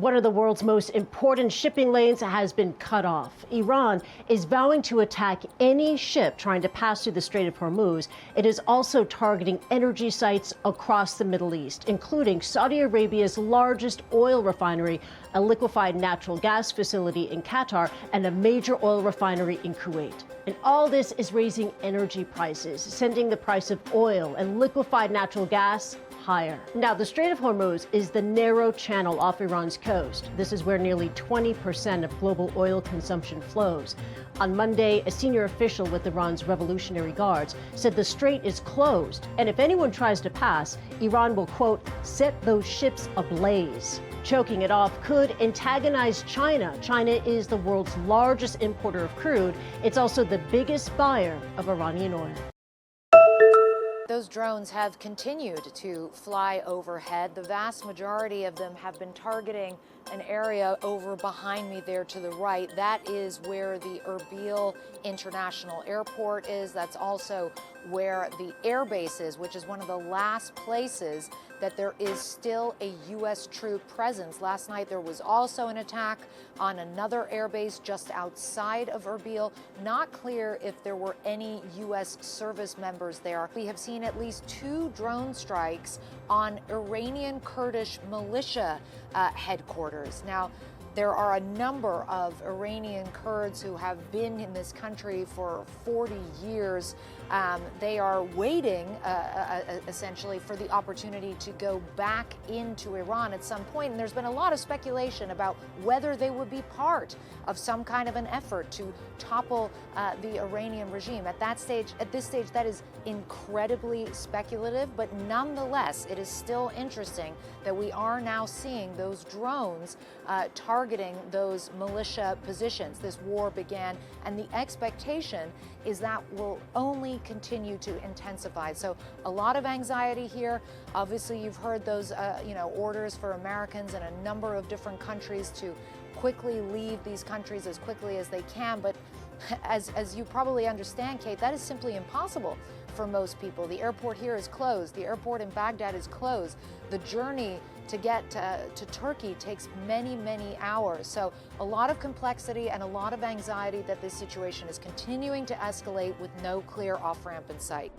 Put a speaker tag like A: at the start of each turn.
A: One of the world's most important shipping lanes has been cut off. Iran is vowing to attack any ship trying to pass through the Strait of Hormuz. It is also targeting energy sites across the Middle East, including Saudi Arabia's largest oil refinery, a liquefied natural gas facility in Qatar, and a major oil refinery in Kuwait. And all this is raising energy prices, sending the price of oil and liquefied natural gas higher. Now, the Strait of Hormuz is the narrow channel off Iran's coast. This is where nearly 20% of global oil consumption flows. On Monday, a senior official with Iran's Revolutionary Guards said the strait is closed, and if anyone tries to pass, Iran will, quote, set those ships ablaze. Choking it off could antagonize China. China is the world's largest importer of crude. It's also the biggest buyer of Iranian oil.
B: Those drones have continued to fly overhead. The vast majority of them have been targeting an area over behind me there to the right. That is where the Erbil International Airport is. That's also where the air base is, which is one of the last places that there is still a U.S. troop presence. Last night there was also an attack on another air base just outside of Erbil. Not clear if there were any U.S. service members there. We have seen at least 2 drone strikes on Iranian Kurdish militia headquarters. Now, there are a number of Iranian Kurds who have been in this country for 40 years. They are waiting, essentially, for the opportunity to go back into Iran at some point. And there's been a lot of speculation about whether they would be part of some kind of an effort to topple the Iranian regime. At this stage, that is incredibly speculative, but nonetheless, it is still interesting that we are now seeing those drones targeting those militia positions. This war began, and the expectation is that will only continue to intensify. So a lot of anxiety here. Obviously, you've heard those orders for Americans in a number of different countries to quickly leave these countries as quickly as they can. But as you probably understand, Kate, that is simply impossible for most people. The airport here is closed. The airport in Baghdad is closed. The journey to get to Turkey takes many, many hours. So a lot of complexity and a lot of anxiety that this situation is continuing to escalate with no clear off-ramp in sight.